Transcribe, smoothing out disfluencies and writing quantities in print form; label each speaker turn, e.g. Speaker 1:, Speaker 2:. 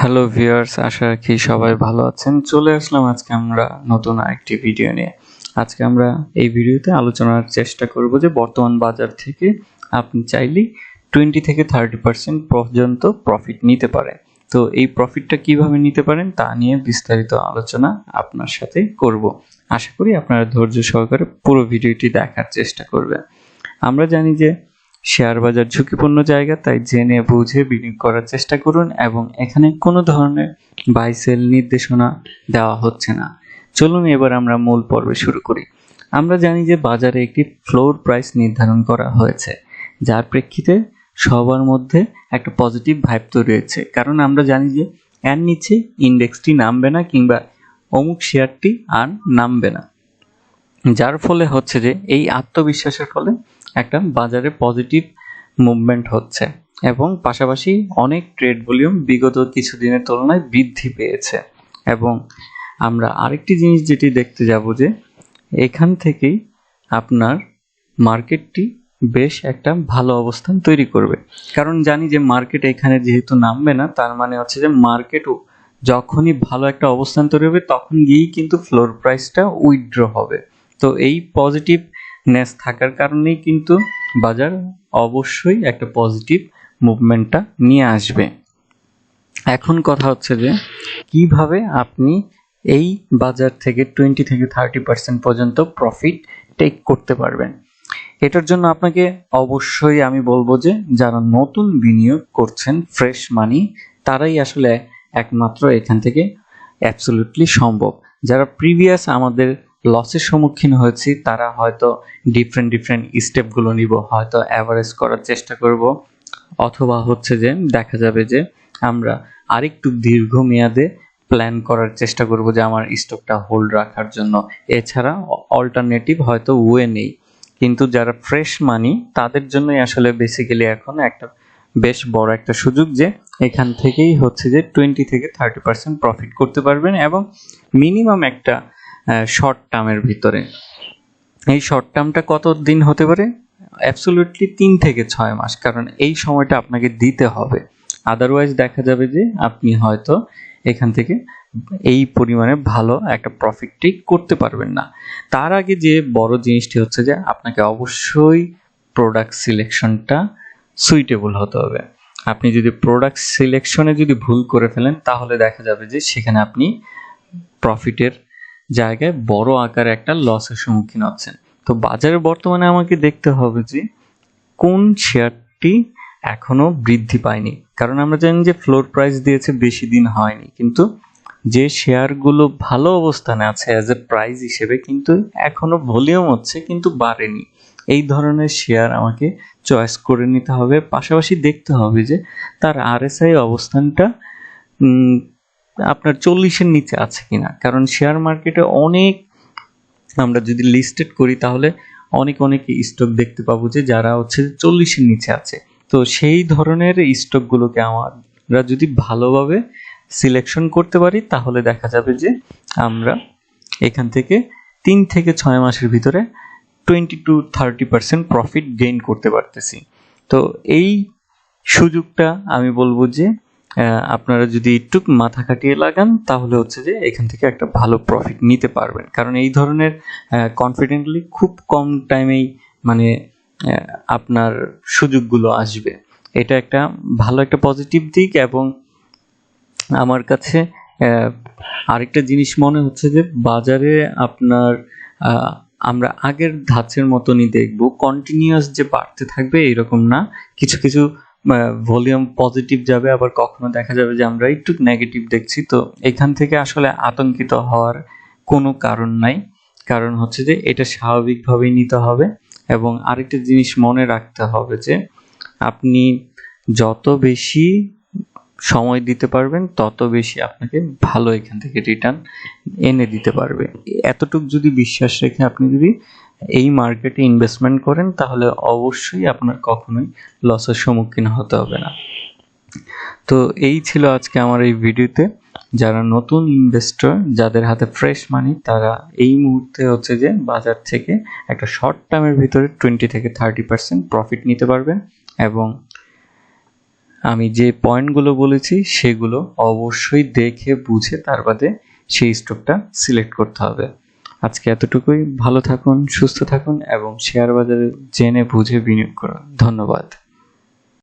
Speaker 1: Hello viewers, আশা রাখি সবাই ভালো আছেন। চলে আসলাম আজকে আমরা নতুন আরেকটি ভিডিও নিয়ে। আজকে আমরা এই ভিডিওতে আলোচনার চেষ্টা করব যে বর্তমান বাজার থেকে আপনি চাইলেই 20 থেকে 30% পর্যন্ত প্রফিট নিতে পারেন। তো এই প্রফিটটা কিভাবে নিতে পারেন তা নিয়ে বিস্তারিত আলোচনা আপনার সাথে করব। আশা করি আপনারা ধৈর্য সহকারে পুরো ভিডিওটি দেখার চেষ্টা করবেন। আমরা জানি যে শেয়ার বাজার ঝুঁকিপূর্ণ জায়গা, তাই জেনে বুঝে বিনিয়োগ করার চেষ্টা করুন এবং এখানে কোনো ধরনের বাই সেল নির্দেশনা দেওয়া হচ্ছে না। চলুন এবার আমরা মূল পর্বে শুরু করি। আমরা জানি যে বাজারে একটি ফ্লোর প্রাইস নির্ধারণ করা হয়েছে, যার প্রেক্ষিতে সবার মধ্যে একটা পজিটিভ ভাইব তৈরি হয়েছে, কারণ আমরা জানি যে এর নিচে ইন্ডেক্সটি নামবে না কিংবা অমুক শেয়ারটি আর নামবে না, যার ফলে হচ্ছে যে এই আত্মবিশ্বাসের ফলে একটা বাজারে পজিটিভ মুভমেন্ট হচ্ছে এবং পাশাপাশি অনেক ট্রেড ভলিউম বিগত কিছুদিনের তুলনায় বৃদ্ধি পেয়েছে। এবং আমরা আরেকটি জিনিস যেটি দেখতে যাব যে এখান থেকেই আপনার মার্কেটটি বেশ একটা ভালো অবস্থান তৈরি করবে, কারণ জানি যে মার্কেট এখানে যেহেতু নামবে না, তার মানে হচ্ছে যে মার্কেটও যখনই ভালো একটা অবস্থান তৈরি হবে তখন গিয়েই কিন্তু ফ্লোর প্রাইসটা উইথড্র হবে। তো এই পজিটিভনেস থাকার কারণেই কিন্তু বাজার অবশ্যই একটা পজিটিভ মুভমেন্টটা নিয়ে আসবে। এখন কথা হচ্ছে যে কিভাবে আপনি এই বাজার থেকে 20 থেকে 30% পর্যন্ত প্রফিট টেক করতে পারবেন। এটার জন্য আপনাকে অবশ্যই আমি বলবো যে যারা নতুন বিনিয়োগ করছেন, ফ্রেশ মানি, তারাই আসলে একমাত্র এখান থেকে অ্যাবসলিউটলি সম্ভব। যারা প্রিভিয়াস আমাদের লসের সম্মুখীন হয়েছি তারা হয়তো ডিফারেন্ট স্টেপগুলো নিব, হয়তো অ্যাভারেজ করার চেষ্টা করব, অথবা হচ্ছে যে দেখা যাবে যে আমরা আরেকটু দীর্ঘমেয়াদে প্ল্যান করার চেষ্টা করব যে আমার স্টকটা হোল্ড রাখার জন্য। এছাড়া অল্টারনেটিভ হয়তো ওয়ে নেই, কিন্তু যারা ফ্রেশ মানি তাদের জন্যই আসলে বেসিক্যালি এখন একটা বেশ বড় একটা সুযোগ যে এখান থেকেই হচ্ছে যে 20 থেকে 30% প্রফিট করতে পারবেন এবং মিনিমাম একটা শর্ট টার্মের ভিতরে। এই শর্ট টার্মটা কত দিন হতে পারে? অ্যাবসলিউটলি 3 থেকে 6 মাস, কারণ এই সময়টা আপনাকে দিতে হবে। আদারওয়াইজ দেখা যাবে যে আপনি হয়তো এখান থেকে এই পরিমাণে ভালো একটা প্রফিট টেক করতে পারবেন না। তার আগে যে বড় জিনিসটি হচ্ছে যে আপনাকে অবশ্যই প্রোডাক্ট সিলেকশনটা সুইটেবল হতে হবে। আপনি যদি প্রোডাক্ট সিলেকশনে যদি ভুল করে ফেলেন তাহলে দেখা যাবে যে সেখানে আপনি প্রফিটের জায়গায় বড় আকারে একটা লসের সম্মুখীন হচ্ছেন। তো বাজারে বর্তমানে আমাকে দেখতে হবে যে কোন শেয়ারটি এখনো বৃদ্ধি পায়নি, কারণ আমরা জানি যে ফ্লোর প্রাইস দিয়েছে, বেশি দিন হয়নি, কিন্তু যে শেয়ারগুলো ভালো অবস্থানে আছে অ্যাজ এ প্রাইস হিসেবে কিন্তু এখনো ভলিউম হচ্ছে কিন্তু বাড়েনি, এই ধরনের শেয়ার আমাকে চয়েস করে নিতে হবে। পাশাপাশি দেখতে হবে যে তার আরএসআই অবস্থানটা আপনার 40-এর নিচে আছে কিনা, কারণ শেয়ার মার্কেটে অনেক, আমরা যদি লিস্টেড করি তাহলে অনেক স্টক দেখতে পাবো যে যারা হচ্ছে 40-এর নিচে আছে। তো সেই ধরনের স্টকগুলোকে আমরা যদি ভালোভাবে সিলেকশন করতে পারি তাহলে দেখা যাবে যে আমরা এখান থেকে 3 থেকে 6 মাসের ভিতরে 20 to 30% প্রফিট গেইন করতে পারতেছি। তো এই সুযোগটা আমি বলবো যে আপনারা যদি একটু মাথা খাটিয়ে লাগান তাহলে হচ্ছে যে এখান থেকে একটা ভালো প্রফিট নিতে পারবেন, কারণ এই ধরনের কনফিডেন্টলি খুব কম টাইমেই মানে আপনার সুযোগগুলো আসবে। এটা একটা ভালো একটা পজিটিভ দিক। এবং আমার কাছে আরেকটা জিনিস মনে হচ্ছে যে বাজারে আপনার আমরা আগের ধাঁচের মতনই দেখব, কন্টিনিউয়াস যে বাড়তে থাকবে এরকম না, কিছু ভলিউম পজিটিভ যাবে, আবার কখনো দেখা যাবে যে আমরা একটু নেগেটিভ দেখছি। তো এখান থেকে আসলে আতঙ্কিত হওয়ার কোনো কারণ নাই, কারণ হচ্ছে যে এটা স্বাভাবিকভাবেই নিতে হবে। এবং আরেকটা জিনিস মনে রাখতে হবে যে আপনি যত বেশি সময় দিতে পারবেন তত বেশি আপনাকে ভালো এখান থেকে রিটার্ন এনে দিতে পারবে। এতটুক যদি বিশ্বাস রেখে আপনি যদি এই মার্কেটে ইনভেস্টমেন্ট করেন তাহলে অবশ্যই আপনার কখনোই লসের সম্মুখীন হতে হবে না। তো এই ছিল আজকে আমার এই ভিডিওতে। যারা নতুন ইনভেস্টর, যাদের হাতে ফ্রেশ মানি, তারা এই মুহূর্তে হচ্ছে যে বাজার থেকে একটা শর্ট টার্মের ভিতরে 20 থেকে 30% প্রফিট নিতে পারবেন এবং আমি যে পয়েন্টগুলো বলেছি সেগুলো অবশ্যই দেখে বুঝে তার বাদে সেই স্টকটা সিলেক্ট করতে হবে। আজকে এতটুকুই। ভালো থাকুন, সুস্থ থাকুন এবং শেয়ার বাজারে জেনে বুঝে বিনিয়োগ করুন। ধন্যবাদ।